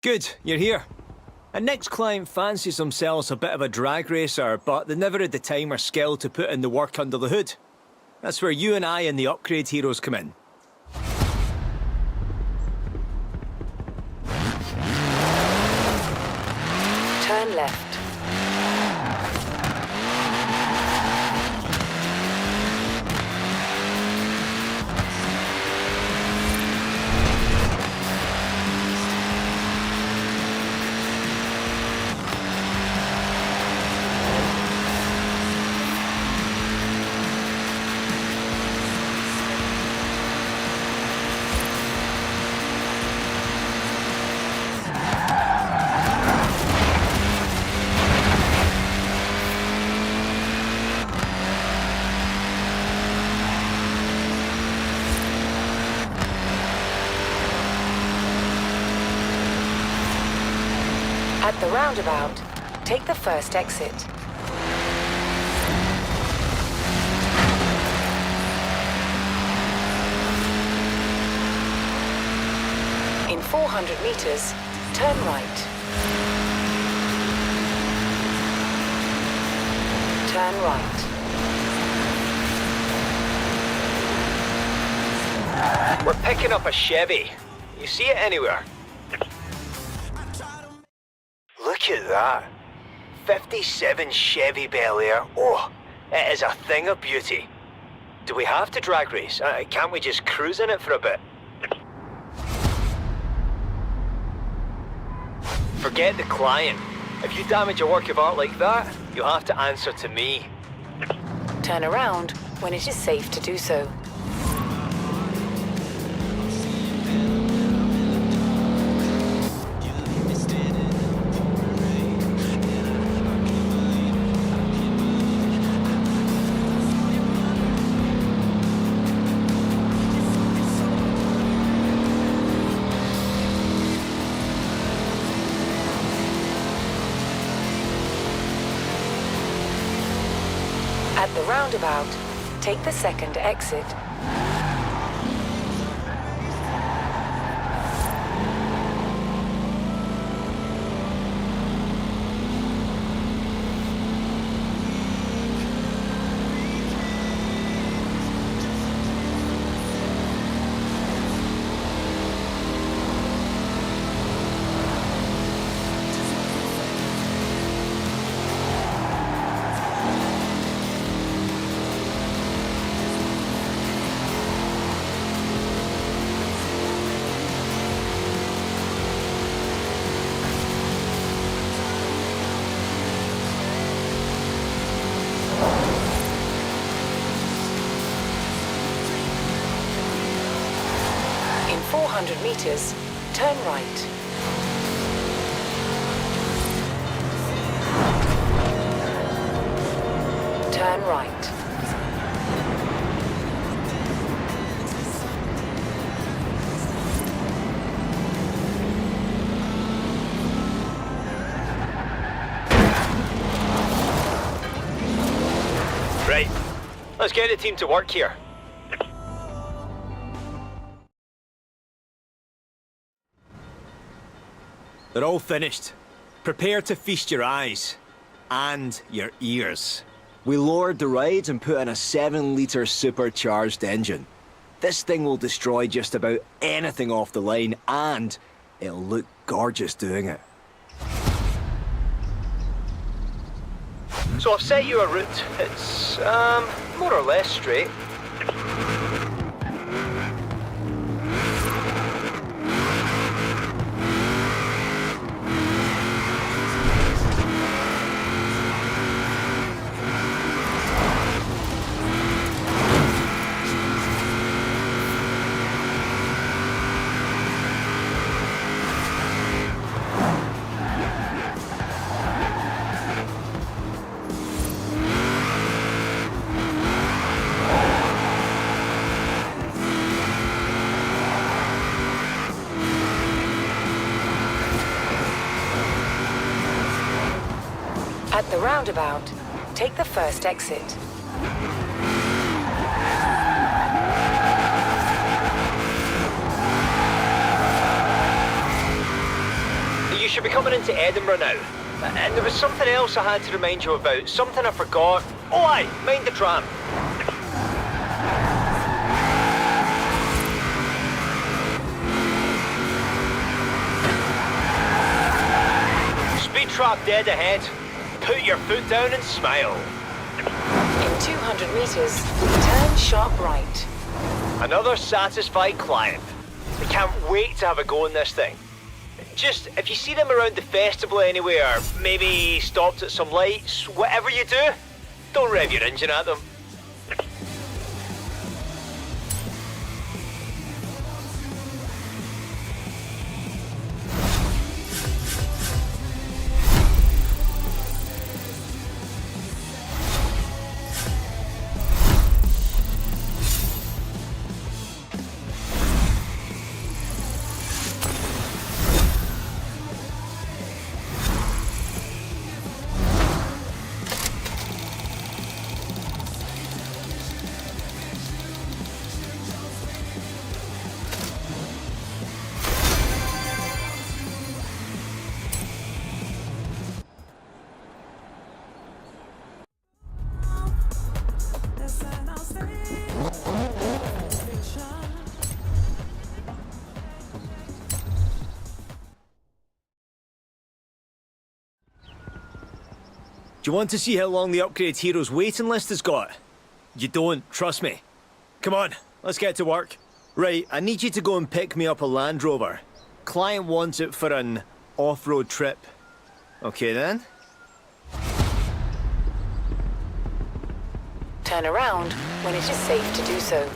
Good, you're here. A next client fancies themselves a bit of a drag racer, but they never had the time or skill to put in the work under the hood. That's where you and I and the upgrade heroes come in. Turn left. At the roundabout, take the first exit. In 400 meters, turn right. Turn right. We're picking up a Chevy. You see it anywhere? Look at that. 57 Chevy Bel Air. Oh, it is a thing of beauty. Do we have to drag race? Can't we just cruise in it for a bit? Forget the client. If you damage a work of art like that, you'll have to answer to me. Turn around when it is safe to do so. At the roundabout, take the second exit. In 400 meters, turn right. Turn right. Right. Let's get the team to work here. They're all finished. Prepare to feast your eyes. And your ears. We lowered the rides and put in a 7-litre supercharged engine. This thing will destroy just about anything off the line, and it'll look gorgeous doing it. So I've set you a route. It's, more or less straight. At the roundabout, take the first exit. you should be coming into Edinburgh now. And there was something else I had to remind you about, something I forgot. Oh aye, mind the tram. Speed trap dead ahead. Put your foot down and smile. In 200 meters, turn sharp right. Another satisfied client. I can't wait to have a go in this thing. Just, if you see them around the festival anywhere, maybe stopped at some lights, whatever you do, don't rev your engine at them. Do you want to see how long the Upgrade Heroes waiting list has got? You don't, trust me. Come on, let's get to work. Right, I need you to go and pick me up a Land Rover. Client wants it for an off-road trip. Okay then. Turn around when it is safe to do so.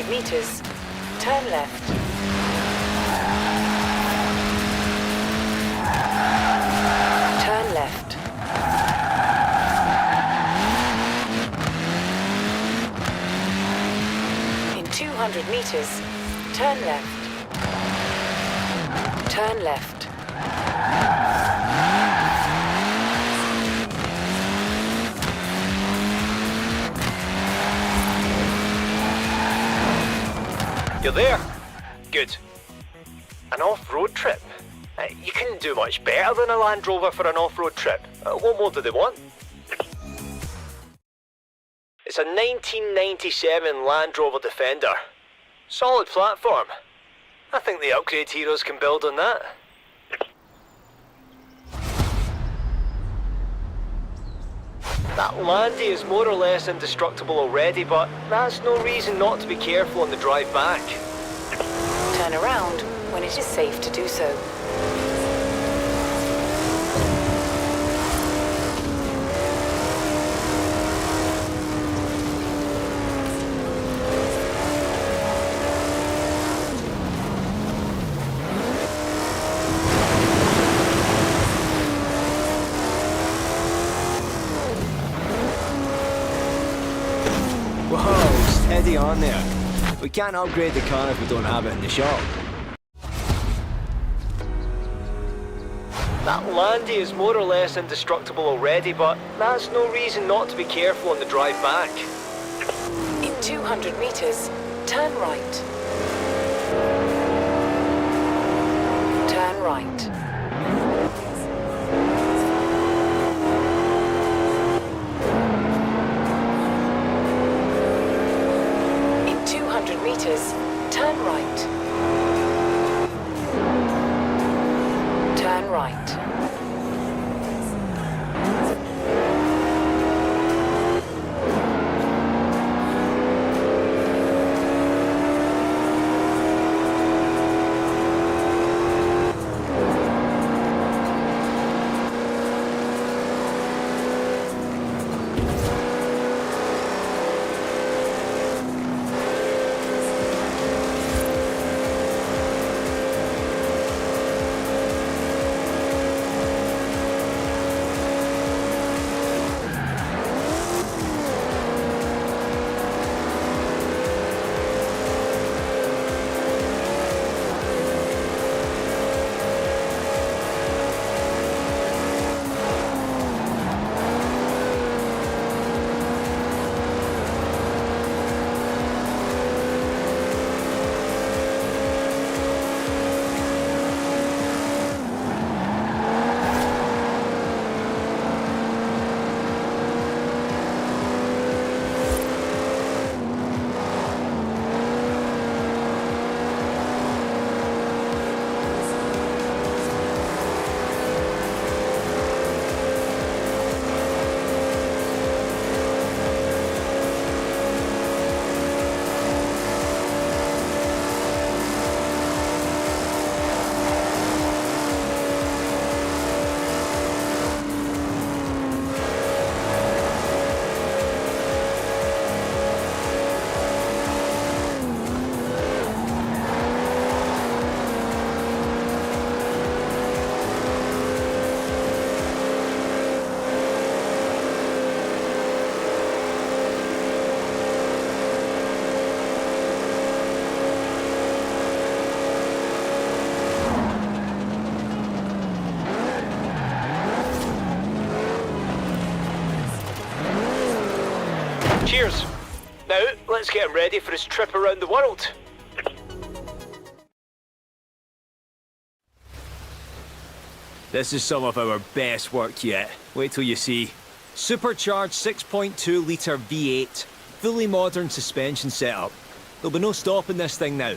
Meters, turn left. Turn left. In 200 meters, turn left. Turn left. You're there? Good. An off-road trip? You couldn't do much better than a Land Rover for an off-road trip. What more do they want? It's a 1997 Land Rover Defender. Solid platform. I think the Upgrade Heroes can build on that. That Landy is more or less indestructible already, but that's no reason not to be careful on the drive back. Turn around when it is safe to do so. Steady on there. We can't upgrade the car if we don't have it in the shop. That Landy is more or less indestructible already, but that's no reason not to be careful on the drive back. In 200 meters, turn right. right. In 200 meters, turn right. Turn right. Cheers. Now, let's get him ready for his trip around the world. This is some of our best work yet. Wait till you see. Supercharged 6.2 litre V8, fully modern suspension setup. There'll be no stopping this thing now.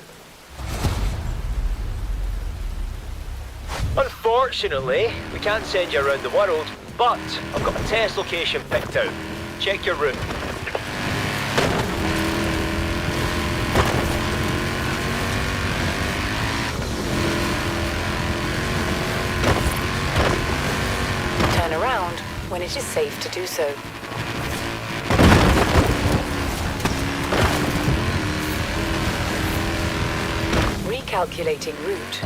Unfortunately, we can't send you around the world, but I've got a test location picked out. Check your route. Turn around when it is safe to do so. Recalculating route.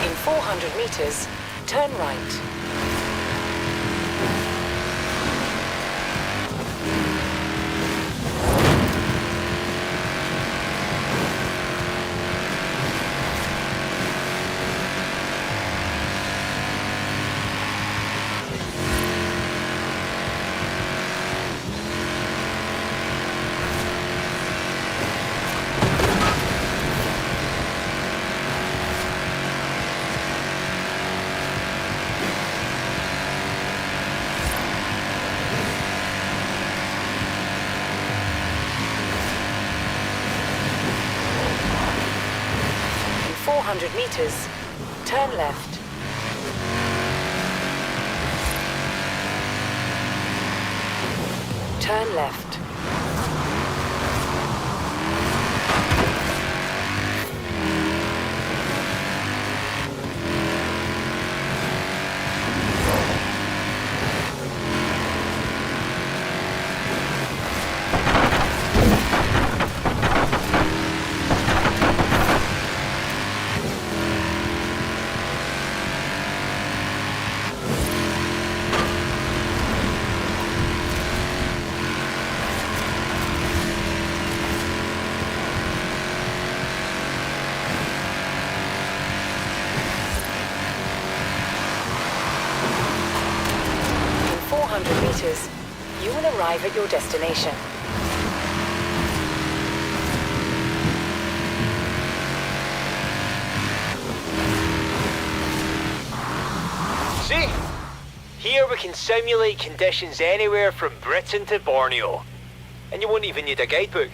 In 400 meters, turn right. In 400 meters, turn left. Turn left. meters, you will arrive at your destination. See? Here we can simulate conditions anywhere from Britain to Borneo. And you won't even need a guidebook.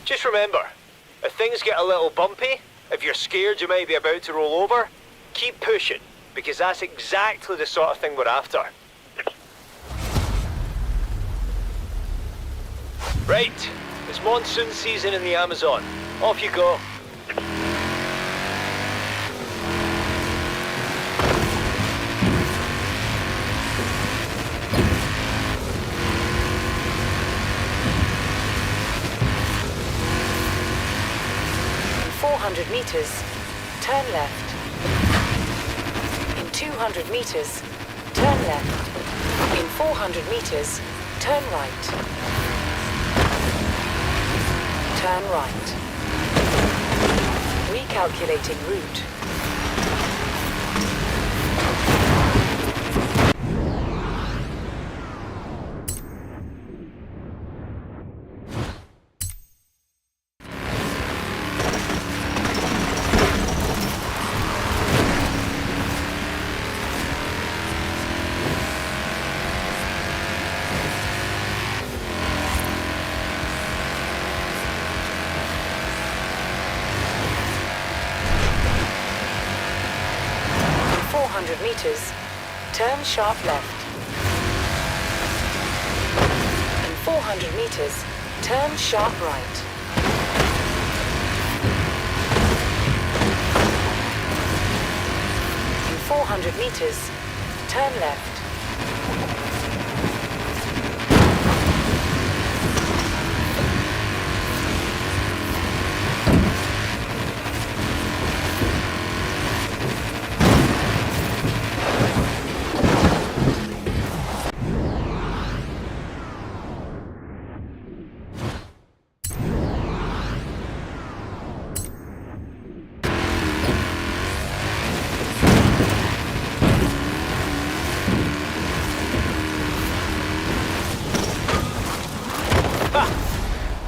Just remember, if things get a little bumpy, if you're scared you might be about to roll over, keep pushing, because that's exactly the sort of thing we're after. Right, it's monsoon season in the Amazon. Off you go. In 400 meters, turn left. In 200 meters, turn left. In 400 meters, turn right. Turn right. Recalculating route. Meters, turn sharp left. In 400 meters, turn sharp right. In 400 meters, turn left.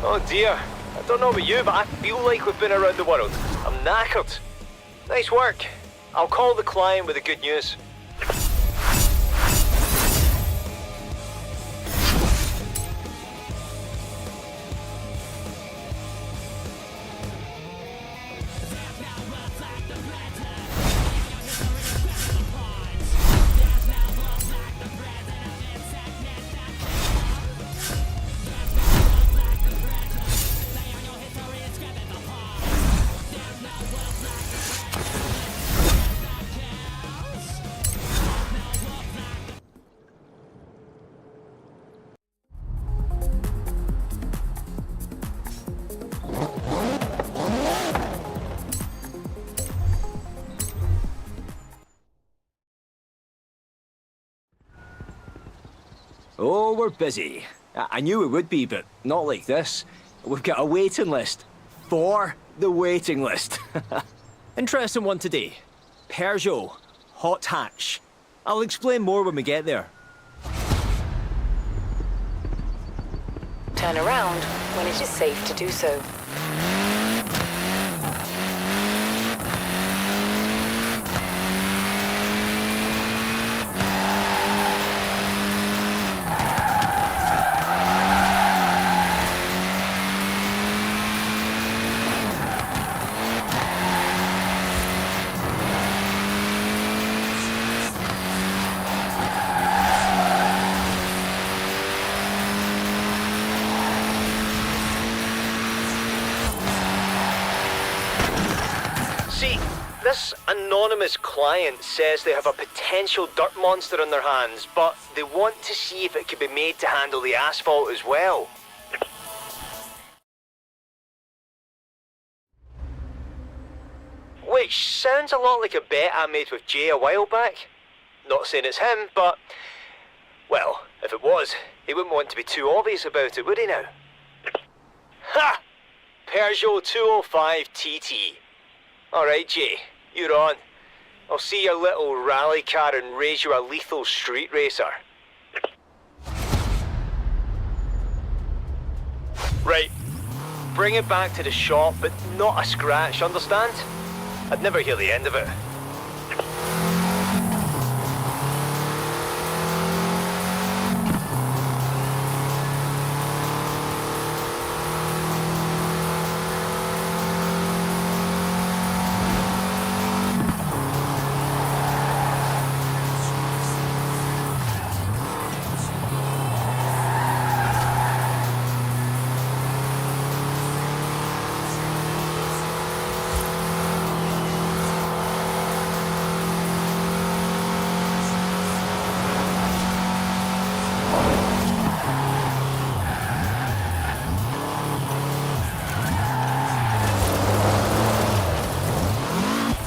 Oh dear, I don't know about you, but I feel like we've been around the world. I'm knackered. Nice work. I'll call the client with the good news. Oh, we're busy. I knew we would be, but not like this. We've got a waiting list. For the waiting list. Interesting one today. Peugeot, hot hatch. I'll explain more when we get there. Turn around when it is safe to do so. This anonymous client says they have a potential dirt monster in their hands, but they want to see if it can be made to handle the asphalt as well. Which sounds a lot like a bet I made with Jay a while back. Not saying it's him, but... well, if it was, he wouldn't want to be too obvious about it, would he now? Ha! Peugeot 205 TT. Alright, Jay, you're on. I'll see your little rally car and raise you a lethal street racer. Right. Bring it back to the shop, but not a scratch, understand? I'd never hear the end of it.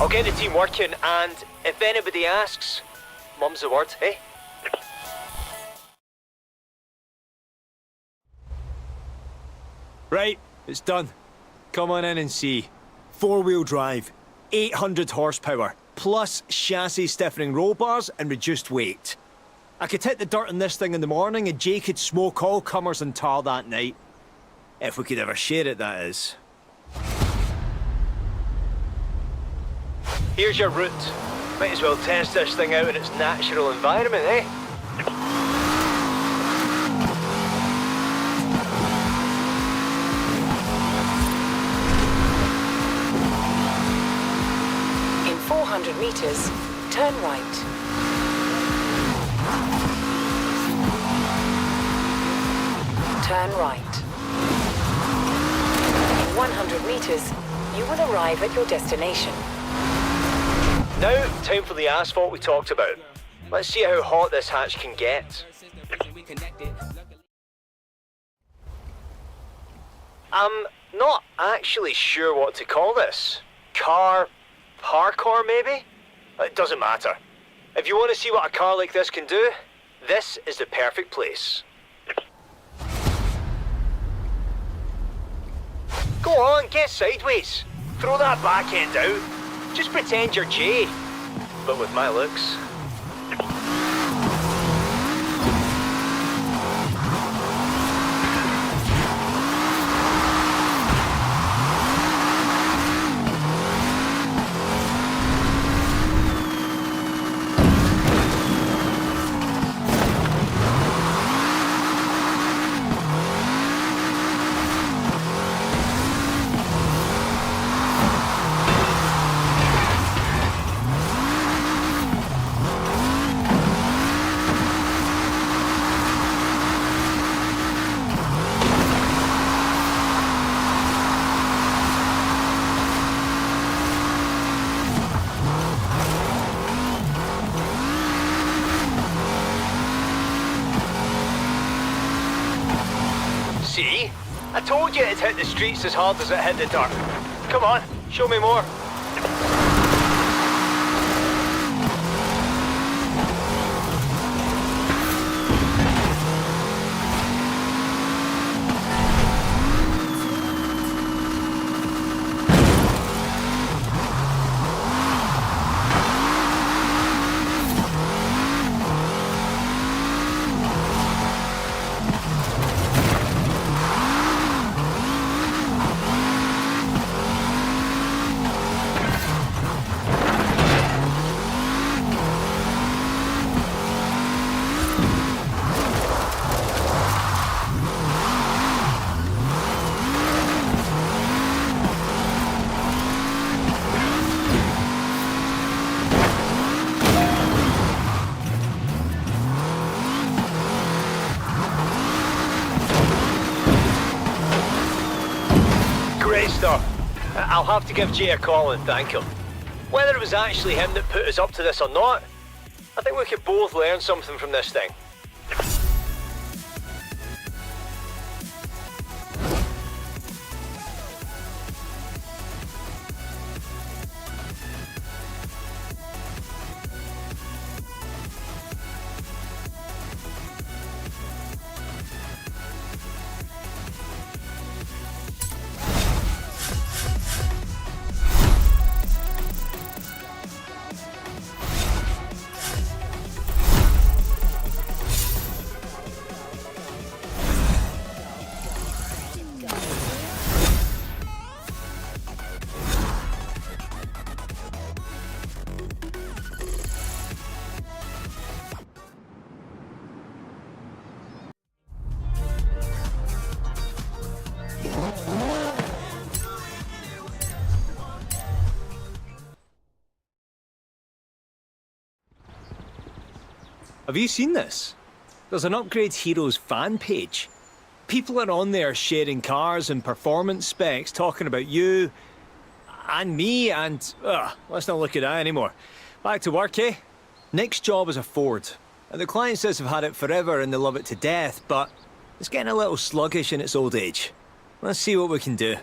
I'll get the team working, and if anybody asks, mum's the word, eh? Right, it's done. Come on in and see. 4-wheel drive, 800 horsepower, plus chassis stiffening roll bars and reduced weight. I could hit the dirt on this thing in the morning and Jay could smoke all comers and tar that night. If we could ever share it, that is. Here's your route. Might as well test this thing out in its natural environment, eh? In 400 meters, turn right. Turn right. In 100 meters, you will arrive at your destination. Now, time for the asphalt we talked about. Let's see how hot this hatch can get. I'm not actually sure what to call this. Car parkour, maybe? It doesn't matter. If you want to see what a car like this can do, this is the perfect place. Go on, get sideways. Throw that back end out. Just pretend you're Jay, but with my looks. See? I told you it'd hit the streets as hard as it hit the dirt. Come on, show me more. Great stuff. I'll have to give Jay a call and thank him. Whether it was actually him that put us up to this or not, I think we could both learn something from this thing. Have you seen this? There's an Upgrade Heroes fan page. People are on there sharing cars and performance specs, talking about you and me, and let's not look at that anymore. Back to work, eh? Nick's job is a Ford, and the client says they've had it forever and they love it to death, but it's getting a little sluggish in its old age. Let's see what we can do.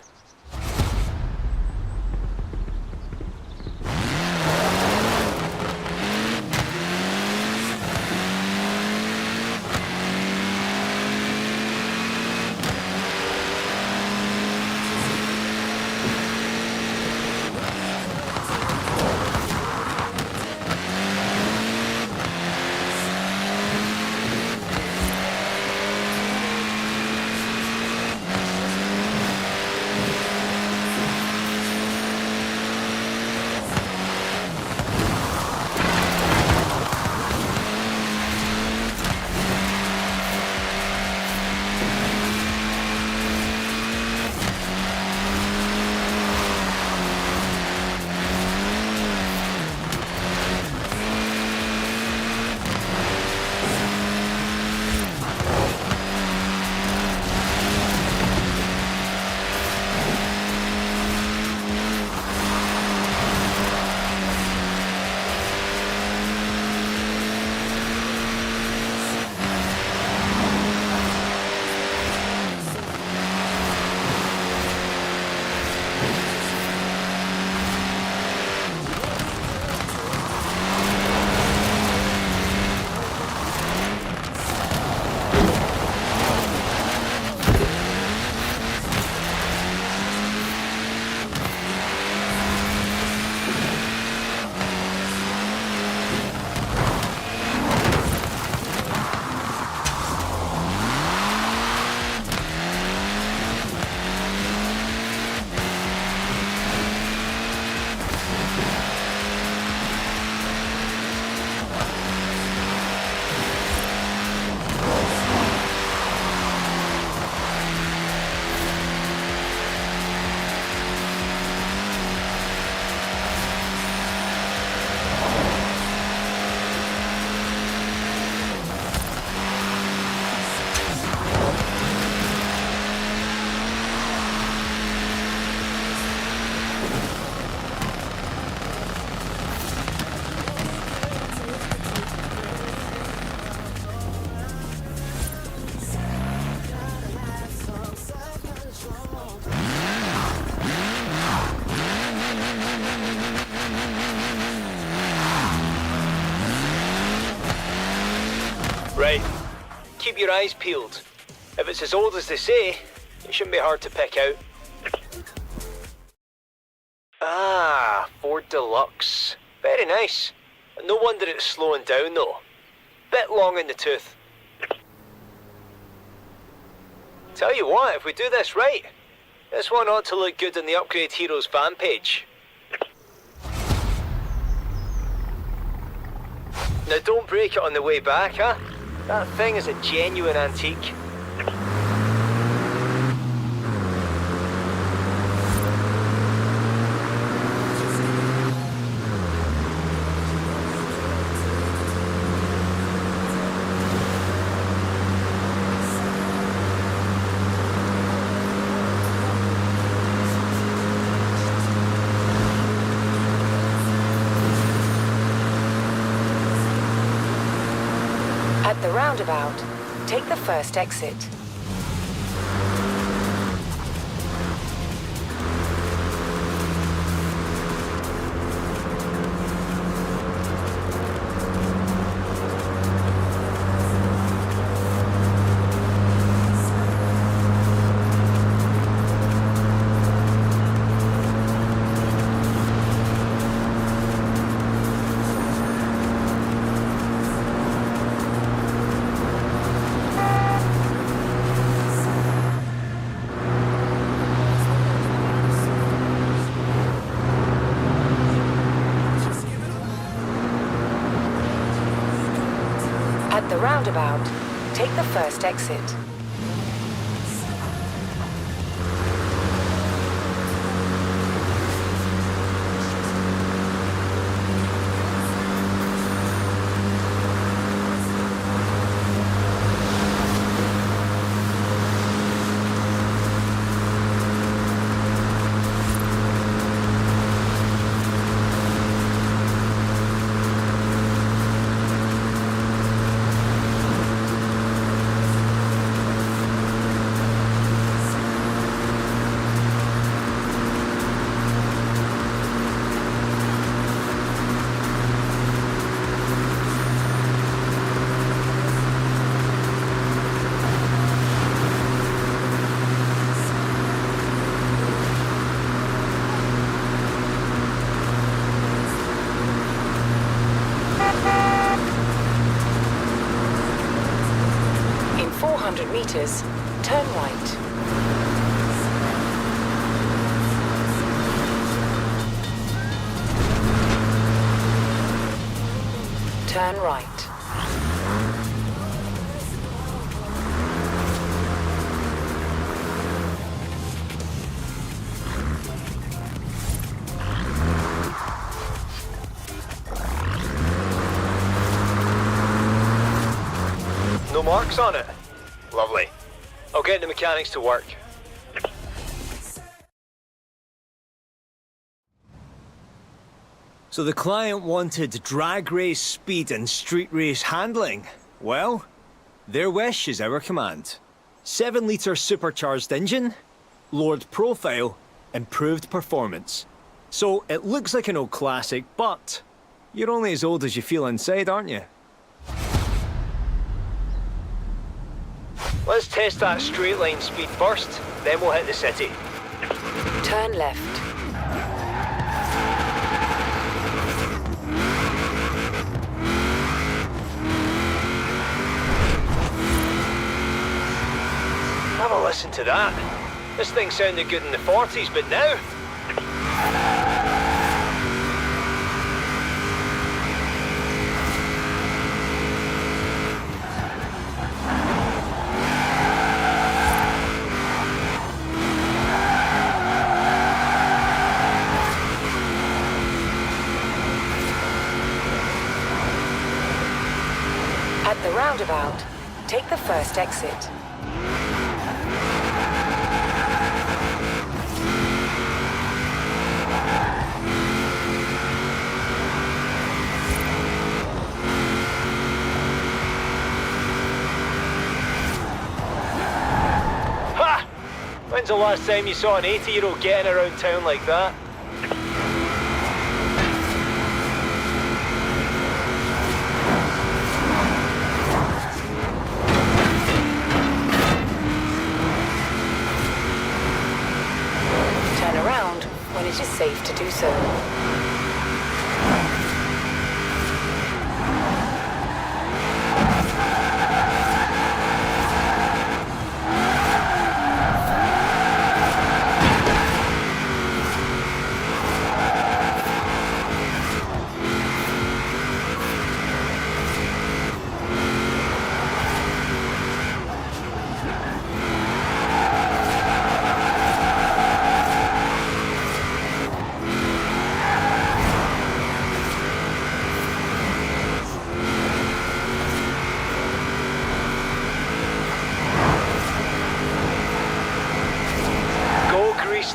Right. Keep your eyes peeled. If it's as old as they say, it shouldn't be hard to pick out. Ah, Ford Deluxe. Very nice. No wonder it's slowing down though. Bit long in the tooth. Tell you what, if we do this right, this one ought to look good on the Upgrade Heroes fan page. Now don't break it on the way back, huh? That thing is a genuine antique. At the roundabout, take the first exit. At the roundabout, take the first exit. 200 meters, turn right. Turn right. No marks on it? Lovely. I'll get the mechanics to work. So the client wanted drag race speed and street race handling. Well, their wish is our command. 7-litre supercharged engine, lowered profile, improved performance. So it looks like an old classic, but you're only as old as you feel inside, aren't you? Let's test that straight line speed first, then we'll hit the city. Turn left. Have a listen to that. This thing sounded good in the 40s, but now? At the roundabout, take the first exit. Ha! When's the last time you saw an 80-year-old getting around town like that? Turn around when it is safe to do so.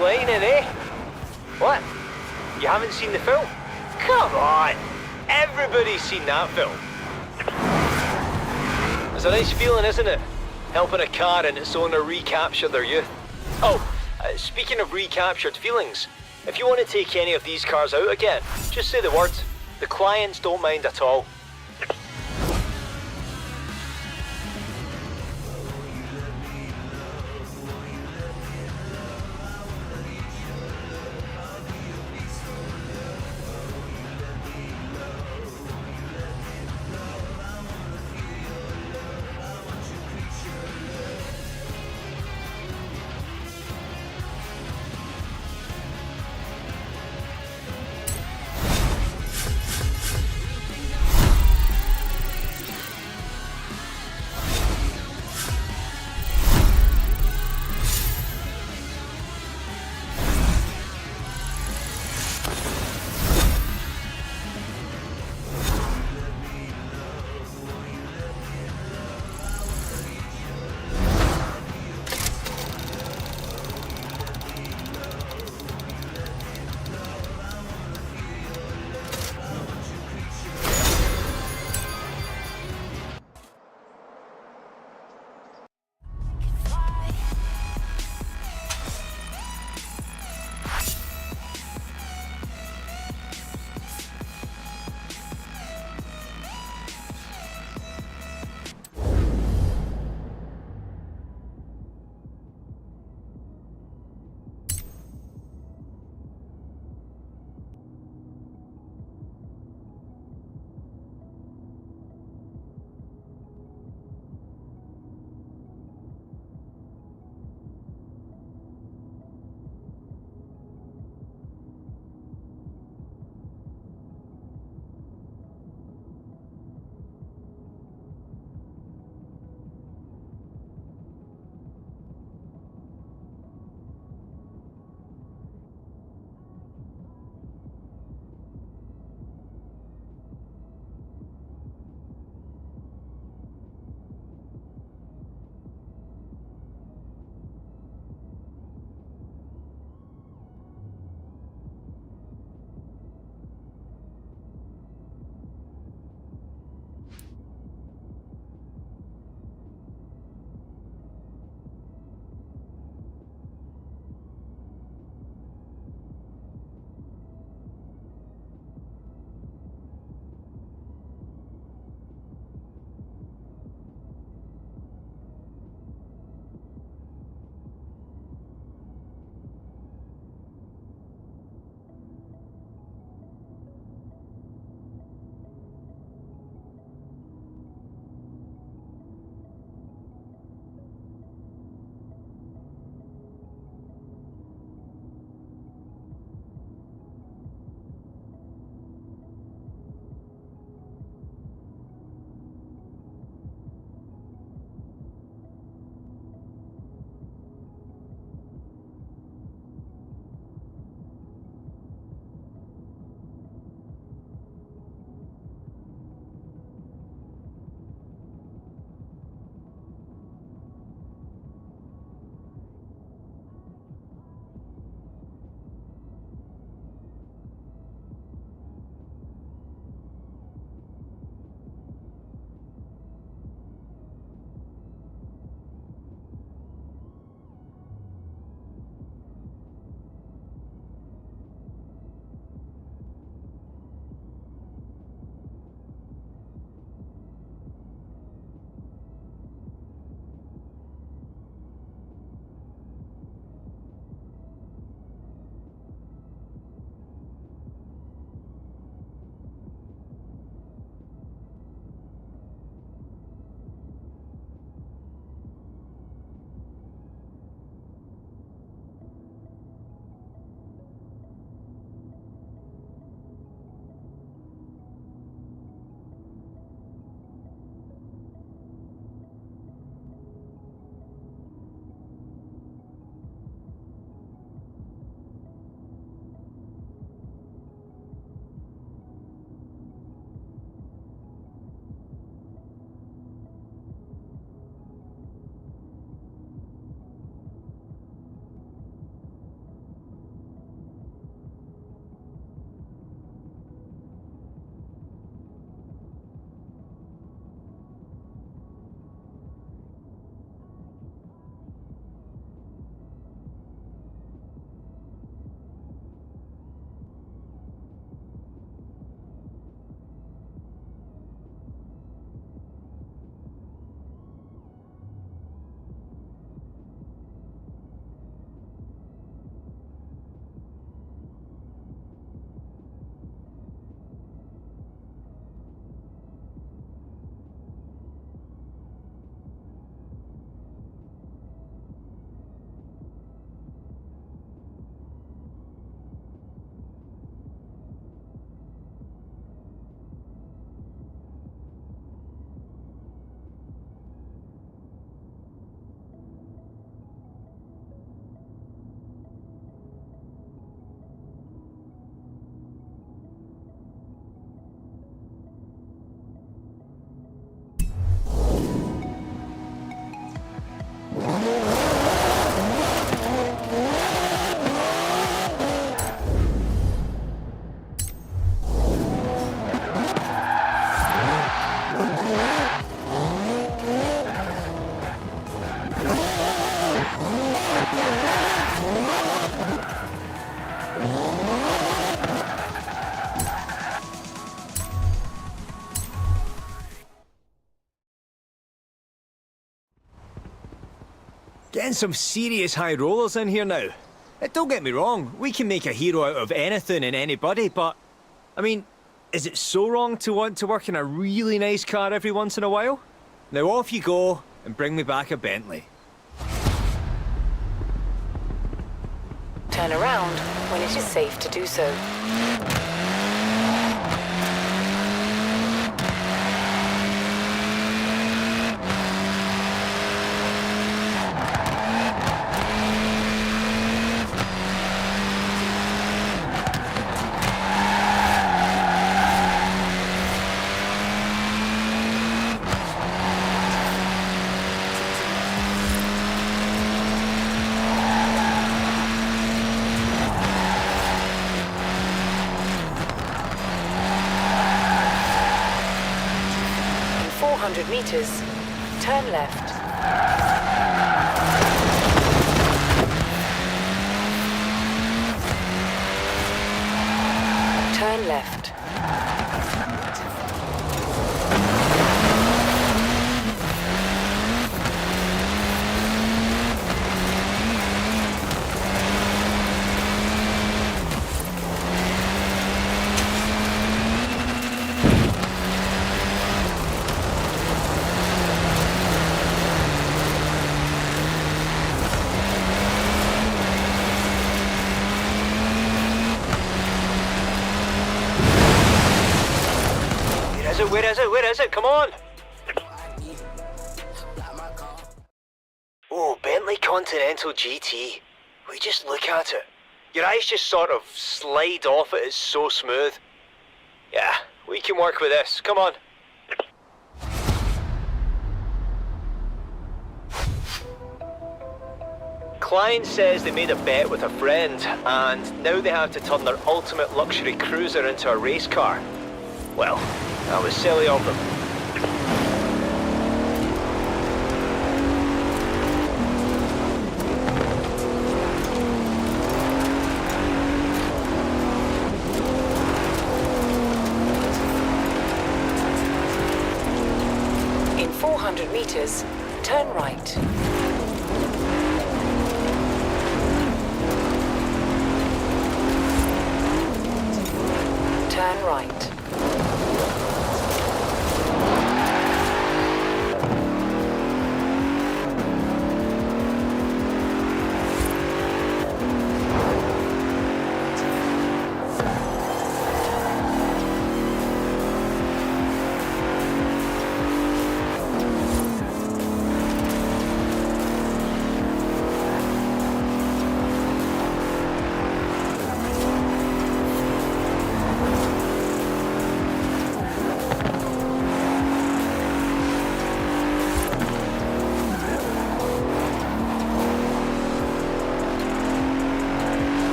Lining, eh? What? You haven't seen the film? Come on! Everybody's seen that film. It's a nice feeling, isn't it? Helping a car and its owner recapture their youth. Oh, speaking of recaptured feelings, if you want to take any of these cars out again, just say the word. The clients don't mind at all. Getting some serious high rollers in here now. Don't get me wrong, we can make a hero out of anything and anybody, but, I mean, is it so wrong to want to work in a really nice car every once in a while? Now off you go, and bring me back a Bentley. Turn around when it is safe to do so. In 400 meters, turn left. Turn left. Where is it? Where is it? Come on! Oh, Bentley Continental GT. We just look at it. Your eyes just sort of slide off it, it's so smooth. Yeah, we can work with this. Come on. Client says they made a bet with a friend, and now they have to turn their ultimate luxury cruiser into a race car. Well, that was silly of them. In 400 meters, turn right. Turn right.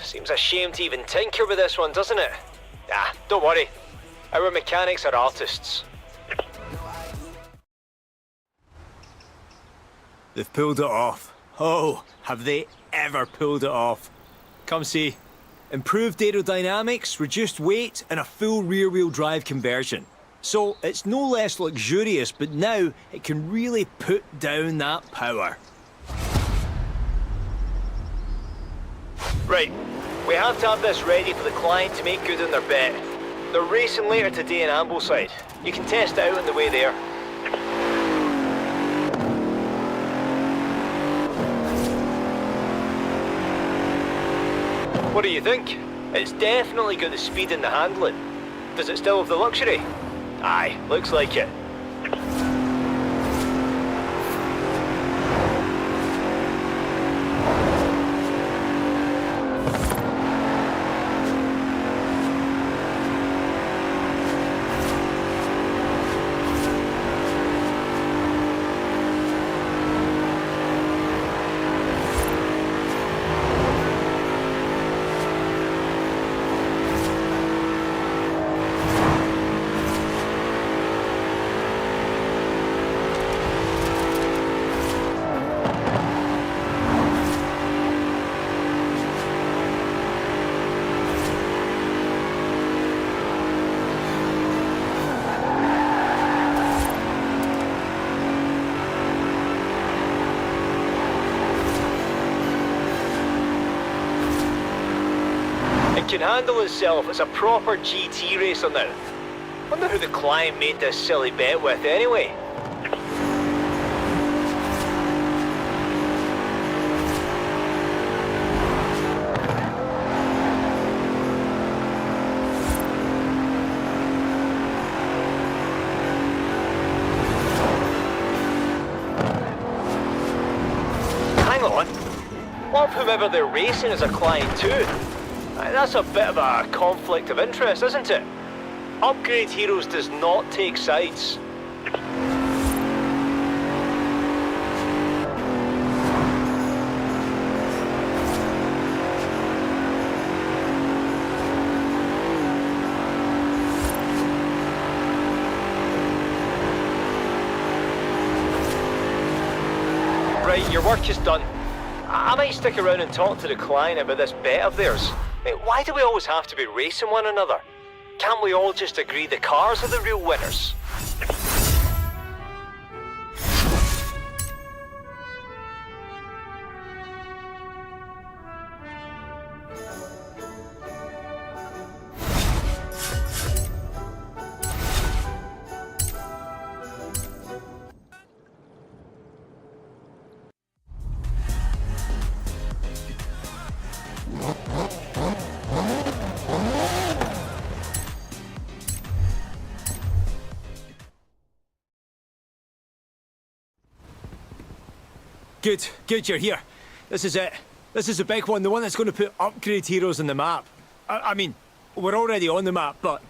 Seems a shame to even tinker with this one, doesn't it? Ah, don't worry. Our mechanics are artists. They've pulled it off. Oh, have they ever pulled it off? Come see. Improved aerodynamics, reduced weight, and a full rear-wheel drive conversion. So it's no less luxurious, but now it can really put down that power. Right, we have to have this ready for the client to make good on their bet. They're racing later today in Ambleside. You can test it out on the way there. What do you think? It's definitely got the speed and the handling. Does it still have the luxury? Aye, looks like it. handle himself as a proper GT racer now. Wonder who the client made this silly bet with anyway. Hang on. What if whomever they're racing is a client too? That's a bit of a conflict of interest, isn't it? Upgrade Heroes does not take sides. Right, your work is done. I might stick around and talk to the client about this bet of theirs. Why do we always have to be racing one another? Can't we all just agree the cars are the real winners? Good, you're here. This is it. This is the big one, the one that's going to put Upgrade Heroes on the map. I mean, we're already on the map, but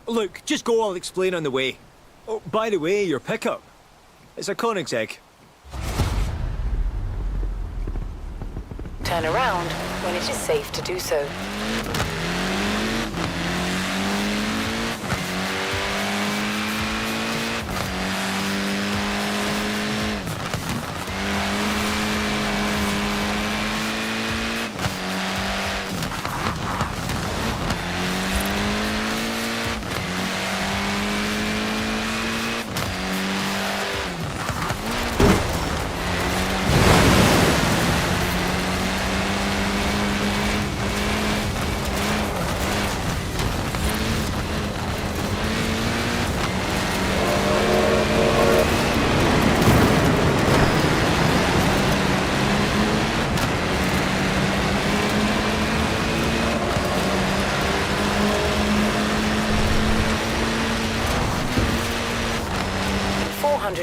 look, just go, I'll explain on the way. Oh, by the way, your pickup. It's a Koenigsegg. Turn around when it is safe to do so.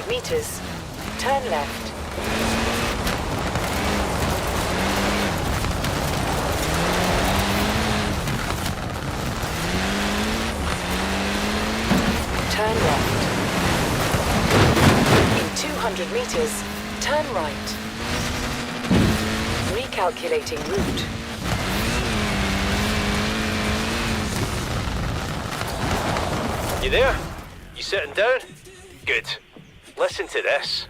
Meters. Turn left. Turn left. In 200 meters, turn right. Recalculating route. You there? You sitting down? Good. Listen to this.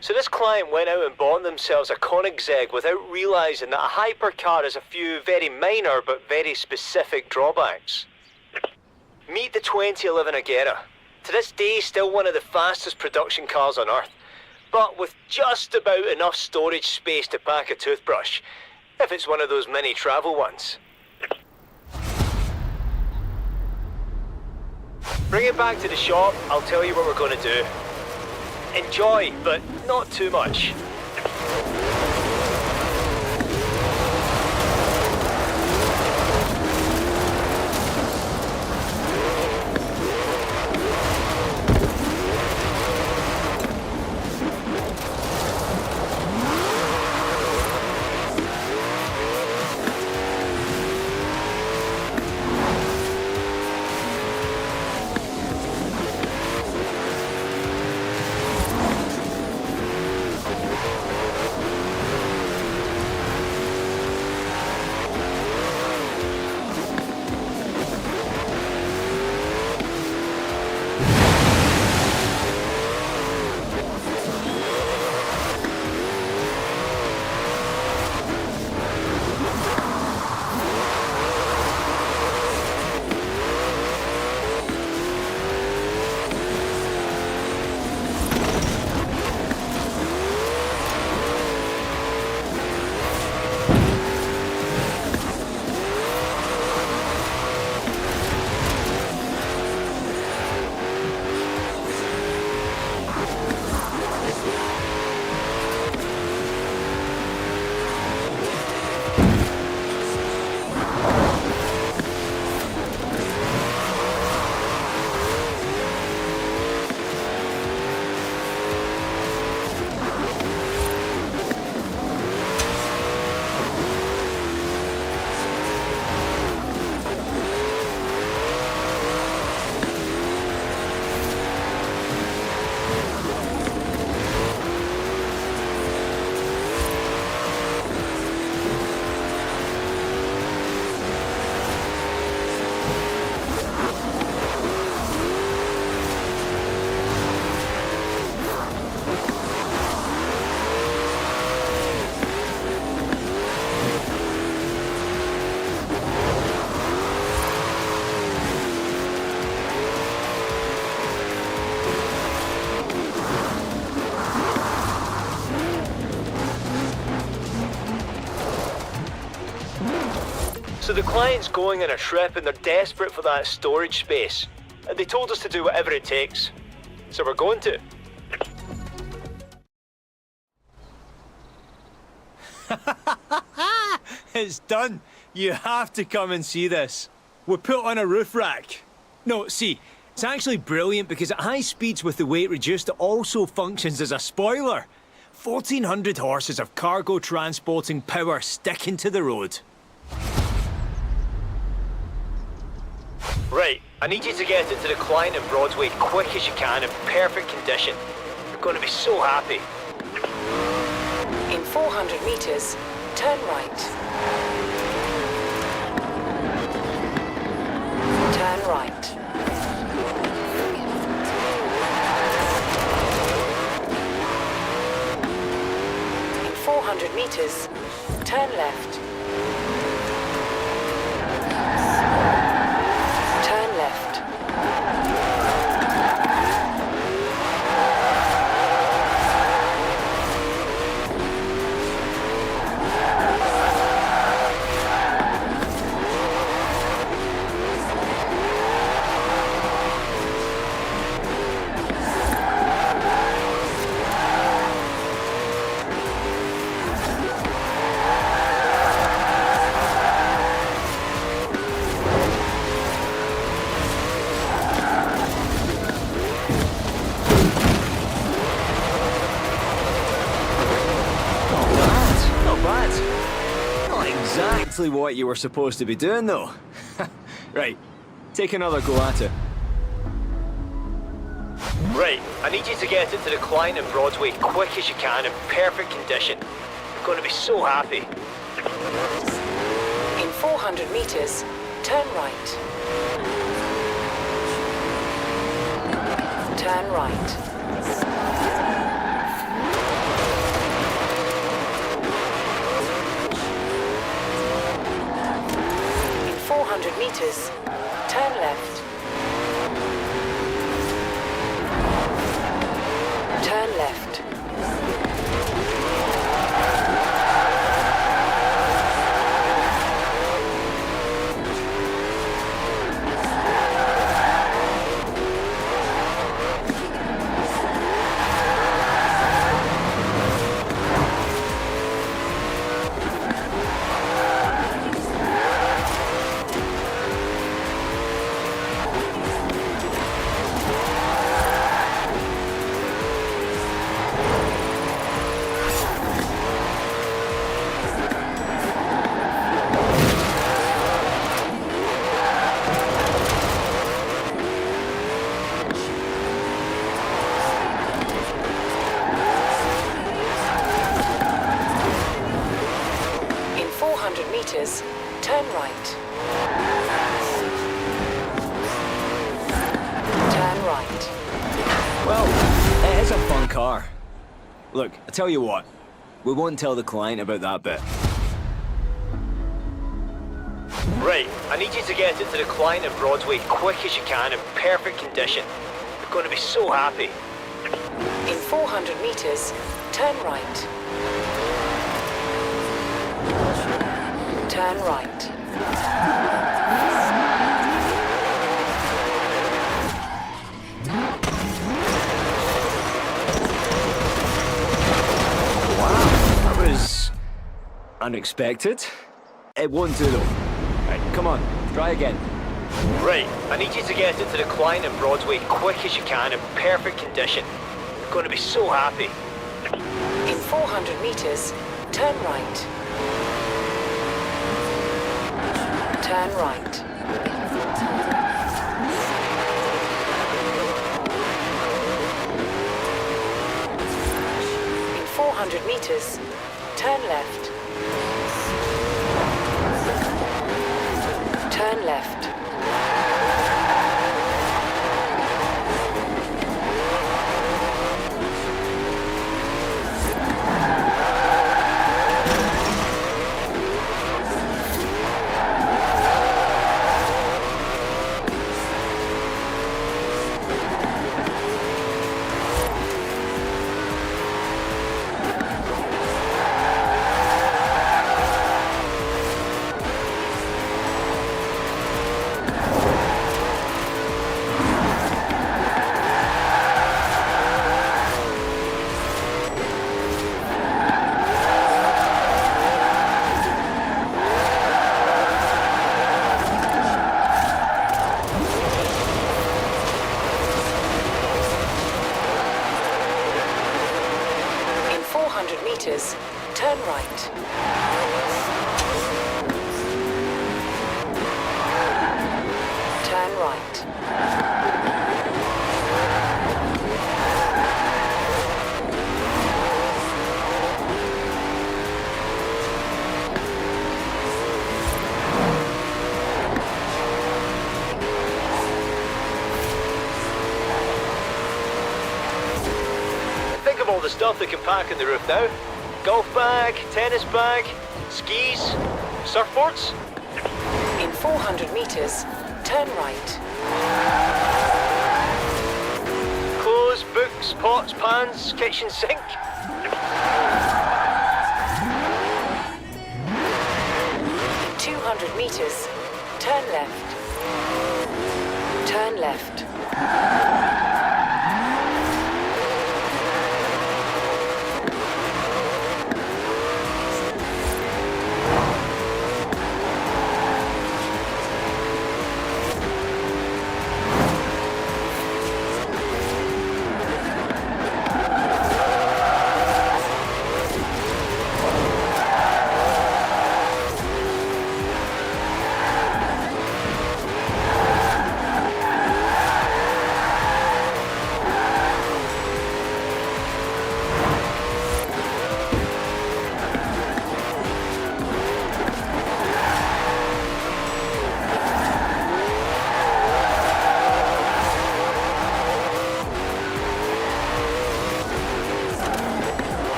So this client went out and bought themselves a Koenigsegg without realising that a hypercar has a few very minor but very specific drawbacks. Meet the 2011 Agera. To this day, still one of the fastest production cars on Earth, but with just about enough storage space to pack a toothbrush, if it's one of those mini travel ones. Bring it back to the shop, I'll tell you what we're going to do. Enjoy, but not too much. So the client's going on a trip and they're desperate for that storage space. And they told us to do whatever it takes. So we're going to. It's done. You have to come and see this. We put on a roof rack. No, see, it's actually brilliant because at high speeds with the weight reduced, it also functions as a spoiler. 1,400 horses of cargo transporting power sticking to the road. Right, I need you to get it to the client in Broadway quick as you can in perfect condition. They're going to be so happy. In 400 meters, turn right. Turn right. In 400 meters, turn left. Turn left. Exactly what you were supposed to be doing, though. Right, take another go at it. Right, I need you to get it to the client in Broadway quick as you can in perfect condition. They're going to be so happy. In 400 meters, turn right. Turn right. In 400 meters, turn left. Turn left. Meters, turn right. Turn right. Well, it is a fun car. Look, I tell you what, we won't tell the client about that bit. Right, I need you to get it to the client in Broadway quick as you can in perfect condition. They're going to be so happy. In 400 meters, turn right. Turn right. Wow, that was unexpected. It won't do though. Right, come on, try again. Right, I need you to get it to the client in Broadway quick as you can in perfect condition. They're going to be so happy. In 400 meters, turn right. Turn right. In 400 meters, turn left. Turn left. Turn right. Think of all the stuff they can pack in the roof now. Golf bag, tennis bag, skis, surfboards. In 400 meters, turn right. Clothes, books, pots, pans, kitchen sink. In 200 meters, turn left. Turn left.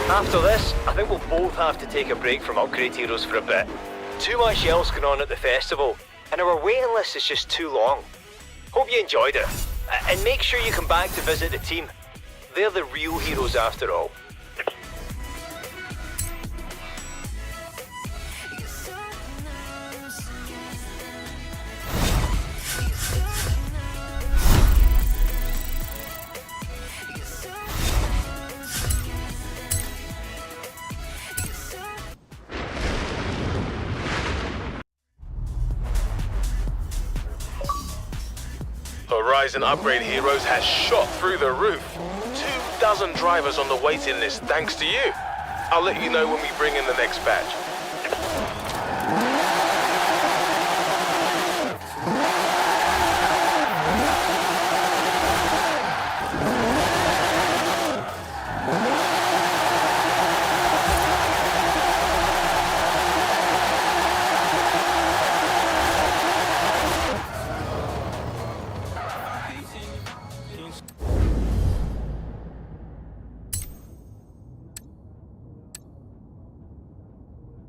After this, I think we'll both have to take a break from Upgrade Heroes for a bit. Too much else going on at the festival, and our waiting list is just too long. Hope you enjoyed it, and make sure you come back to visit the team. They're the real heroes after all. Horizon Upgrade Heroes has shot through the roof. 24 drivers on the waiting list thanks to you. I'll let you know when we bring in the next batch.